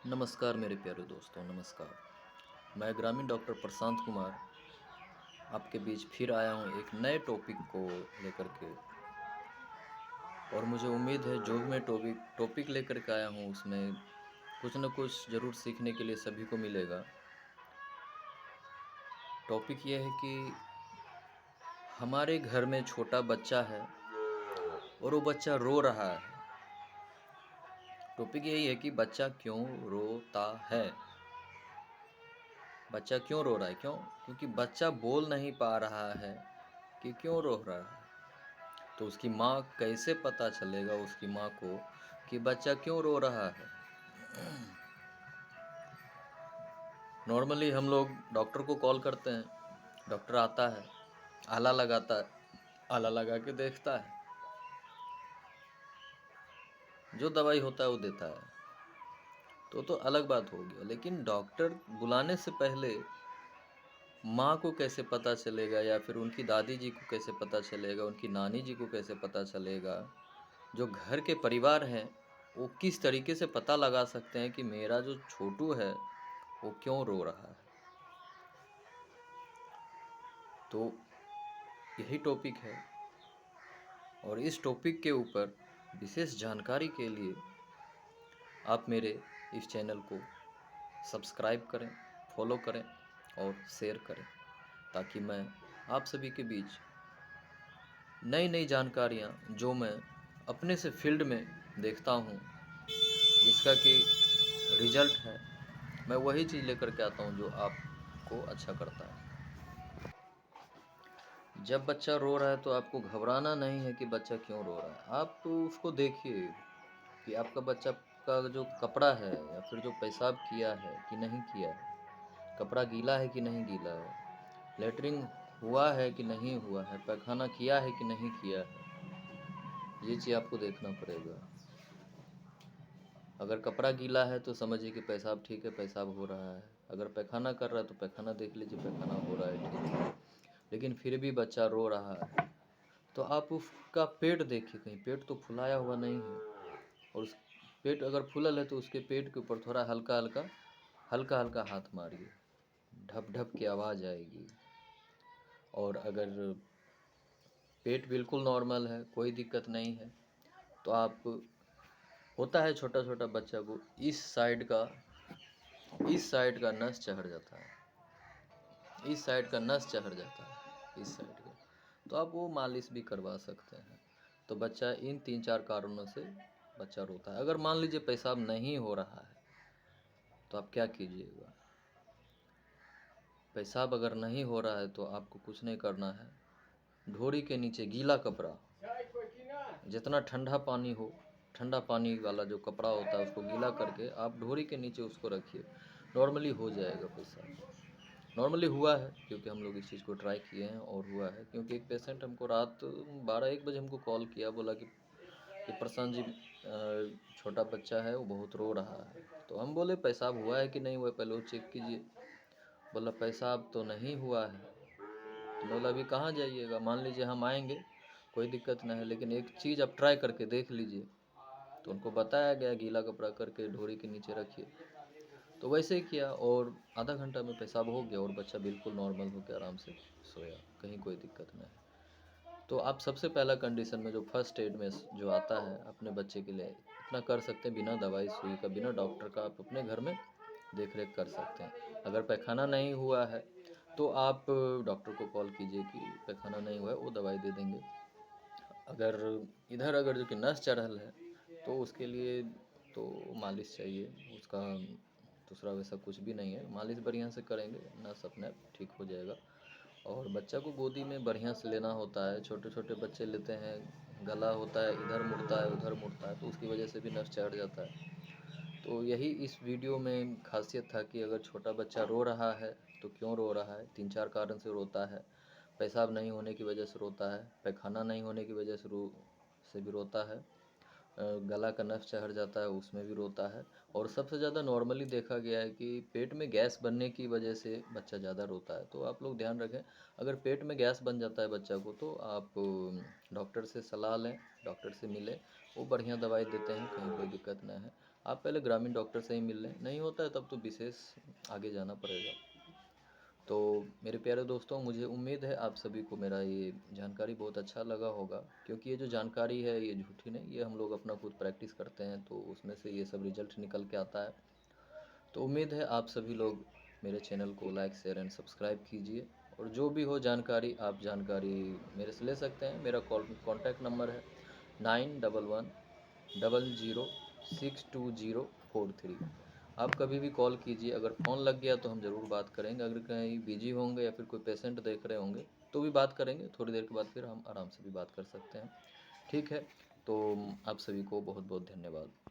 नमस्कार मेरे प्यारे दोस्तों, नमस्कार। मैं ग्रामीण डॉक्टर प्रशांत कुमार आपके बीच फिर आया हूँ एक नए टॉपिक को लेकर के। और मुझे उम्मीद है जो भी मैं टॉपिक लेकर के आया हूँ उसमें कुछ न कुछ ज़रूर सीखने के लिए सभी को मिलेगा। टॉपिक ये है कि हमारे घर में छोटा बच्चा है और वो बच्चा रो रहा है। टॉपिक यही है कि बच्चा क्यों रोता है। बच्चा क्यों रो रहा है? क्योंकि बच्चा बोल नहीं पा रहा है कि क्यों रो रहा है। तो उसकी माँ कैसे पता चलेगा उसकी माँ को कि बच्चा क्यों रो रहा है। नॉर्मली हम लोग डॉक्टर को कॉल करते हैं, डॉक्टर आता है, आला लगाता है, आला लगा के देखता है, जो दवाई होता है वो देता है। तो अलग बात हो गया। लेकिन डॉक्टर बुलाने से पहले माँ को कैसे पता चलेगा, या फिर उनकी दादी जी को कैसे पता चलेगा, उनकी नानी जी को कैसे पता चलेगा, जो घर के परिवार हैं वो किस तरीके से पता लगा सकते हैं कि मेरा जो छोटू है वो क्यों रो रहा है। तो यही टॉपिक है और इस टॉपिक के ऊपर विशेष जानकारी के लिए आप मेरे इस चैनल को सब्सक्राइब करें, फॉलो करें और शेयर करें, ताकि मैं आप सभी के बीच नई नई जानकारियाँ जो मैं अपने से फील्ड में देखता हूँ, जिसका कि रिजल्ट है, मैं वही चीज़ लेकर के आता हूँ जो आपको अच्छा करता है। जब बच्चा रो रहा है तो आपको घबराना नहीं है कि बच्चा क्यों रो रहा है। आप तो उसको देखिए कि आपका बच्चा का जो कपड़ा है या फिर जो पेशाब किया है कि नहीं किया है, कपड़ा गीला है कि नहीं गीला है, लेटरिन हुआ है कि नहीं हुआ है, पैखाना किया है कि नहीं किया है, ये चीज़ आपको देखना पड़ेगा। अगर कपड़ा गीला है तो समझिए कि पेशाब ठीक है, पेशाब हो रहा है। अगर पैखाना कर रहा है तो पैखाना देख लीजिए, पैखाना हो रहा है, ठीक है। लेकिन फिर भी बच्चा रो रहा है तो आप उसका पेट देखिए, कहीं पेट तो फुलाया हुआ नहीं है। और उस पेट अगर फुलल है तो उसके पेट के ऊपर थोड़ा हल्का हल्का हाथ मारिए, ढप ढप की आवाज़ आएगी। और अगर पेट बिल्कुल नॉर्मल है, कोई दिक्कत नहीं है, तो आप, होता है छोटा छोटा बच्चा को इस साइड का नस चढ़ जाता है, इस साइड का नस चढ़ जाता है, इस साइड का, तो आप वो मालिश भी करवा सकते हैं। तो बच्चा इन 3-4 कारणों से बच्चा रोता है। अगर मान लीजिए पेशाब नहीं हो रहा है तो आप क्या कीजिएगा। पेशाब अगर नहीं हो रहा है तो आपको कुछ नहीं करना है, ढोरी के नीचे गीला कपड़ा, जितना ठंडा पानी हो, ठंडा पानी वाला जो कपड़ा होता है उसको गीला करके आप ढोरी के नीचे उसको रखिए, नॉर्मली हो जाएगा पेशाब। नॉर्मली हुआ है, क्योंकि हम लोग इस चीज़ को ट्राई किए हैं और हुआ है। क्योंकि एक पेशेंट हमको रात 12-1 बजे हमको कॉल किया, बोला कि प्रशांत जी, छोटा बच्चा है वो बहुत रो रहा है। तो हम बोले पेशाब हुआ है कि नहीं हुआ है, पहले वो चेक कीजिए। बोला पेशाब तो नहीं हुआ है। तो बोला अभी कहाँ जाइएगा, मान लीजिए हम आएंगे, कोई दिक्कत नहीं है, लेकिन एक चीज़ आप ट्राई करके देख लीजिए। तो उनको बताया गया गीला कपड़ा करके ढोरी के नीचे रखिए। तो वैसे ही किया और आधा घंटा में पेशाब हो गया और बच्चा बिल्कुल नॉर्मल होकर आराम से सोया, कहीं कोई दिक्कत नहीं है। तो आप सबसे पहला कंडीशन में जो फर्स्ट एड में जो आता है अपने बच्चे के लिए, इतना कर सकते हैं, बिना दवाई सुई का, बिना डॉक्टर का आप अपने घर में देख रेख कर सकते हैं। अगर पैखाना नहीं हुआ है तो आप डॉक्टर को कॉल कीजिए कि पैखाना नहीं हुआ है, वो दवाई दे देंगे। अगर जो कि नस चढ़ल है तो उसके लिए तो मालिश चाहिए, उसका दूसरा वैसा कुछ भी नहीं है। मालिश बढ़िया से करेंगे, नस अपने आप ठीक हो जाएगा। और बच्चा को गोदी में बढ़िया से लेना होता है। छोटे छोटे बच्चे लेते हैं, गला होता है, इधर मुड़ता है उधर मुड़ता है, तो उसकी वजह से भी नस चढ़ जाता है। तो यही इस वीडियो में खासियत था कि अगर छोटा बच्चा रो रहा है तो क्यों रो रहा है। 3-4 कारण से रोता है। पेशाब नहीं होने की वजह से रोता है, पैखाना नहीं होने की वजह से भी रोता है, गला का नस चढ़ जाता है उसमें भी रोता है। और सबसे ज़्यादा नॉर्मली देखा गया है कि पेट में गैस बनने की वजह से बच्चा ज़्यादा रोता है। तो आप लोग ध्यान रखें, अगर पेट में गैस बन जाता है बच्चा को तो आप डॉक्टर से सलाह लें, डॉक्टर से मिलें, वो बढ़िया दवाई देते हैं, कहीं कोई दिक्कत नहीं है। आप पहले ग्रामीण डॉक्टर से ही मिल लें, नहीं होता है तब तो विशेष आगे जाना पड़ेगा। तो मेरे प्यारे दोस्तों, मुझे उम्मीद है आप सभी को मेरा ये जानकारी बहुत अच्छा लगा होगा, क्योंकि ये जो जानकारी है ये झूठी नहीं, ये हम लोग अपना खुद प्रैक्टिस करते हैं तो उसमें से ये सब रिजल्ट निकल के आता है। तो उम्मीद है आप सभी लोग मेरे चैनल को लाइक शेयर एंड सब्सक्राइब कीजिए, और जो भी हो जानकारी आप जानकारी मेरे से ले सकते हैं। मेरा कॉन्टैक्ट नंबर है 9111006243। आप कभी भी कॉल कीजिए, अगर फ़ोन लग गया तो हम ज़रूर बात करेंगे, अगर कहीं बिजी होंगे या फिर कोई पेशेंट देख रहे होंगे तो भी बात करेंगे, थोड़ी देर के बाद फिर हम आराम से भी बात कर सकते हैं। ठीक है, तो आप सभी को बहुत बहुत धन्यवाद।